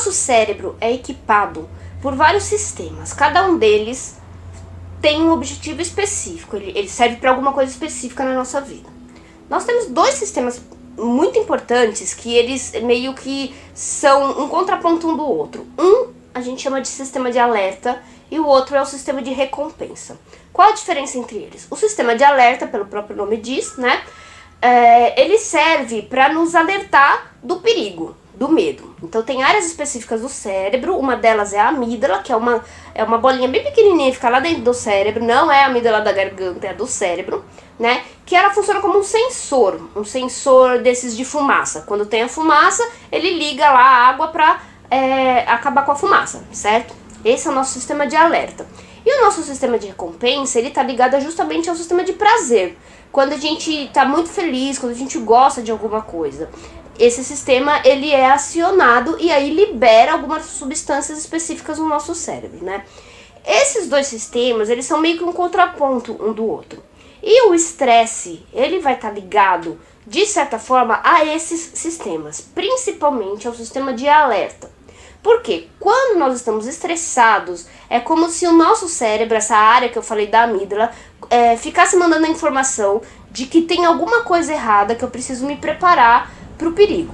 nosso cérebro é equipado por vários sistemas. Cada um deles tem um objetivo específico. Ele serve para alguma coisa específica na nossa vida. Nós temos dois sistemas muito importantes que eles meio que são um contraponto um do outro. Um a gente chama de sistema de alerta e o outro é o sistema de recompensa. Qual a diferença entre eles? O sistema de alerta, pelo próprio nome diz, né? Ele serve para nos alertar do perigo, do medo. Então tem áreas específicas do cérebro, uma delas é a amígdala, que é uma bolinha bem pequenininha, fica lá dentro do cérebro, não é a amígdala da garganta, é a do cérebro, né? Que ela funciona como um sensor desses de fumaça. Quando tem a fumaça, ele liga lá a água para acabar com a fumaça, certo? Esse é o nosso sistema de alerta. E o nosso sistema de recompensa, ele tá ligado justamente ao sistema de prazer. Quando a gente tá muito feliz, quando a gente gosta de alguma coisa, esse sistema, ele é acionado e aí libera algumas substâncias específicas no nosso cérebro, né? Esses dois sistemas, eles são meio que um contraponto um do outro. E o estresse, ele vai estar ligado, de certa forma, a esses sistemas, principalmente ao sistema de alerta. Porque quando nós estamos estressados, é como se o nosso cérebro, essa área que eu falei da amígdala, ficasse mandando a informação de que tem alguma coisa errada, que eu preciso me preparar para o perigo.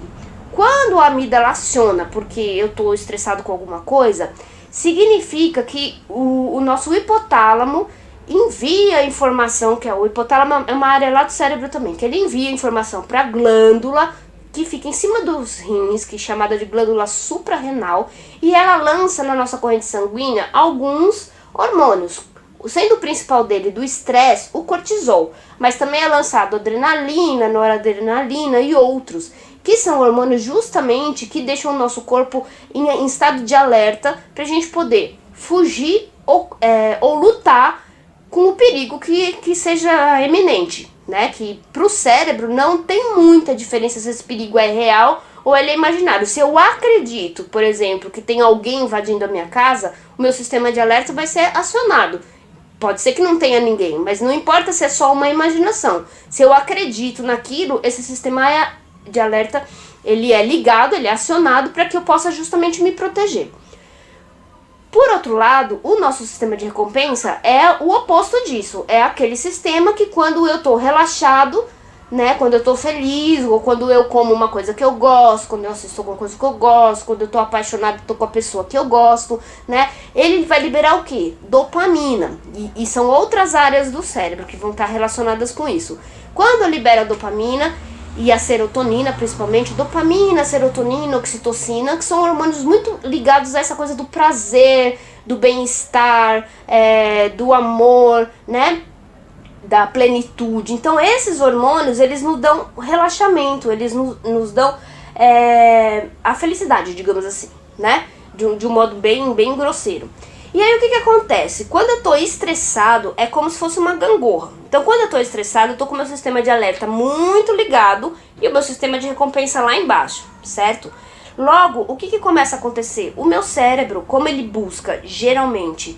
Quando a amígdala aciona porque eu estou estressado com alguma coisa, significa que o nosso hipotálamo envia a informação, que o hipotálamo é uma área lá do cérebro também, que ele envia a informação para a glândula, que fica em cima dos rins, que é chamada de glândula suprarrenal, e ela lança na nossa corrente sanguínea alguns hormônios, sendo o principal dele do estresse, o cortisol, mas também é lançado adrenalina, noradrenalina e outros, que são hormônios justamente que deixam o nosso corpo em estado de alerta para a gente poder fugir ou lutar com o perigo que seja eminente, né? Que pro cérebro não tem muita diferença se esse perigo é real ou ele é imaginário. Se eu acredito, por exemplo, que tem alguém invadindo a minha casa, o meu sistema de alerta vai ser acionado. Pode ser que não tenha ninguém, mas não importa se é só uma imaginação. Se eu acredito naquilo, esse sistema de alerta, ele é ligado, ele é acionado para que eu possa justamente me proteger. Por outro lado, o nosso sistema de recompensa é o oposto disso. É aquele sistema que quando eu tô relaxado, né, quando eu tô feliz, ou quando eu como uma coisa que eu gosto, quando eu assisto alguma coisa que eu gosto, quando eu tô apaixonado, tô com a pessoa que eu gosto, né, ele vai liberar o quê? Dopamina. E são outras áreas do cérebro que vão estar relacionadas com isso. Quando eu libero a dopamina e a serotonina, principalmente, dopamina, serotonina, oxitocina, que são hormônios muito ligados a essa coisa do prazer, do bem-estar, do amor, né? Da plenitude. Então, esses hormônios, eles nos dão relaxamento, eles nos dão a felicidade, digamos assim, né? De um modo bem grosseiro. E aí, o que acontece? Quando eu tô estressado, é como se fosse uma gangorra. Então, quando eu tô estressado, eu tô com o meu sistema de alerta muito ligado e o meu sistema de recompensa lá embaixo, certo? Logo, o que começa a acontecer? O meu cérebro, como ele busca, geralmente,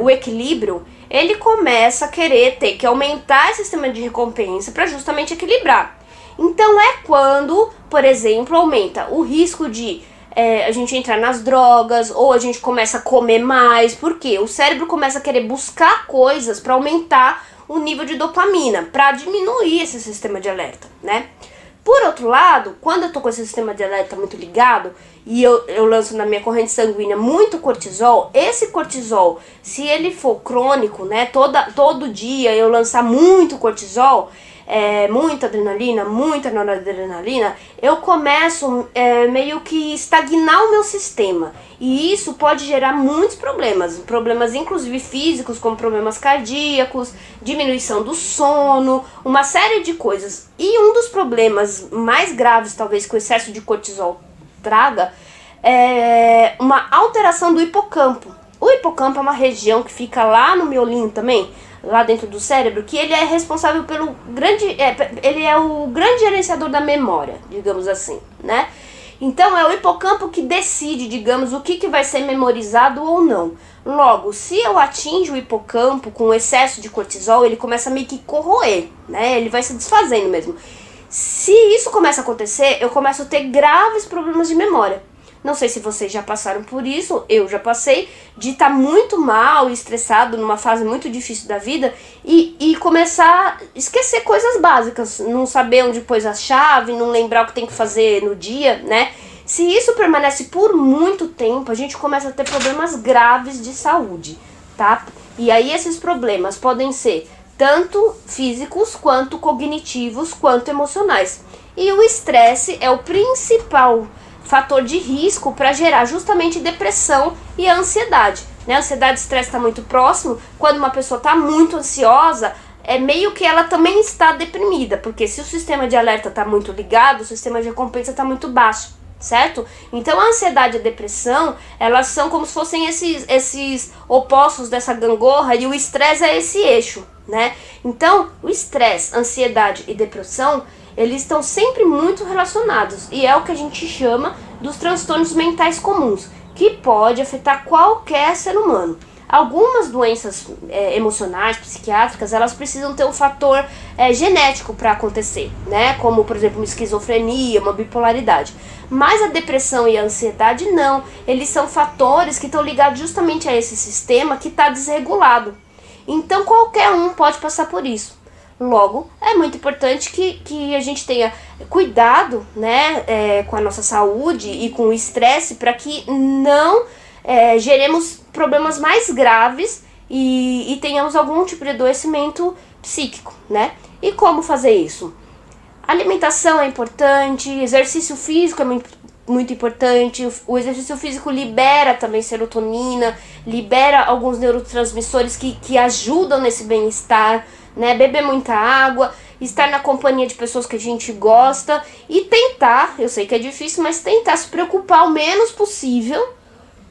o equilíbrio, ele começa a querer ter que aumentar esse sistema de recompensa para justamente equilibrar. Então, é quando, por exemplo, aumenta o risco de a gente entrar nas drogas, ou a gente começa a comer mais, porque o cérebro começa a querer buscar coisas para aumentar o nível de dopamina, para diminuir esse sistema de alerta, né? Por outro lado, quando eu tô com esse sistema de alerta muito ligado, e eu lanço na minha corrente sanguínea muito cortisol, esse cortisol, se ele for crônico, né, todo dia eu lançar muito cortisol, muita adrenalina, muita noradrenalina, eu começo meio que estagnar o meu sistema. E isso pode gerar muitos problemas inclusive físicos, como problemas cardíacos, diminuição do sono, uma série de coisas. E um dos problemas mais graves, talvez, que o excesso de cortisol traga, é uma alteração do hipocampo. O hipocampo é uma região que fica lá no miolinho também, lá dentro do cérebro, que ele é responsável pelo ele é o grande gerenciador da memória, digamos assim, né? Então é o hipocampo que decide, digamos, o que vai ser memorizado ou não. Logo, se eu atinjo o hipocampo com excesso de cortisol, ele começa a meio que corroer, né? Ele vai se desfazendo mesmo. Se isso começa a acontecer, eu começo a ter graves problemas de memória. Não sei se vocês já passaram por isso, eu já passei, de estar muito mal e estressado numa fase muito difícil da vida e começar a esquecer coisas básicas, não saber onde pôs a chave, não lembrar o que tem que fazer no dia, né? Se isso permanece por muito tempo, a gente começa a ter problemas graves de saúde, tá? E aí esses problemas podem ser tanto físicos, quanto cognitivos, quanto emocionais. E o estresse é o principal fator de risco para gerar justamente depressão e a ansiedade. Né? A ansiedade e estresse está muito próximo. Quando uma pessoa está muito ansiosa, é meio que ela também está deprimida, porque se o sistema de alerta está muito ligado, o sistema de recompensa está muito baixo, certo? Então a ansiedade e a depressão, elas são como se fossem esses opostos dessa gangorra, e o estresse é esse eixo, né? Então o estresse, ansiedade e depressão, eles estão sempre muito relacionados, e é o que a gente chama dos transtornos mentais comuns, que pode afetar qualquer ser humano. Algumas doenças emocionais, psiquiátricas, elas precisam ter um fator genético para acontecer, né? Como, por exemplo, uma esquizofrenia, uma bipolaridade. Mas a depressão e a ansiedade não. Eles são fatores que estão ligados justamente a esse sistema que está desregulado. Então qualquer um pode passar por isso. Logo, é muito importante que a gente tenha cuidado, né, com a nossa saúde e com o estresse, para que não geremos problemas mais graves e tenhamos algum tipo de adoecimento psíquico, né? E como fazer isso? Alimentação é importante, exercício físico é muito importante. O exercício físico libera também serotonina, libera alguns neurotransmissores que ajudam nesse bem-estar, né? Beber muita água, estar na companhia de pessoas que a gente gosta e tentar, eu sei que é difícil, mas tentar se preocupar o menos possível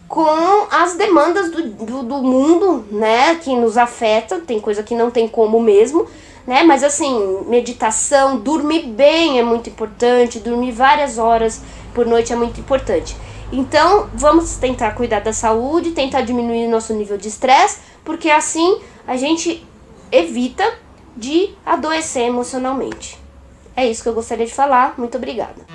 com as demandas do mundo, né, que nos afeta. Tem coisa que não tem como mesmo, né, mas assim, meditação, dormir bem é muito importante, dormir várias horas por noite é muito importante. Então, vamos tentar cuidar da saúde, tentar diminuir o nosso nível de estresse, porque assim a gente evita de adoecer emocionalmente. É isso que eu gostaria de falar. Muito obrigada.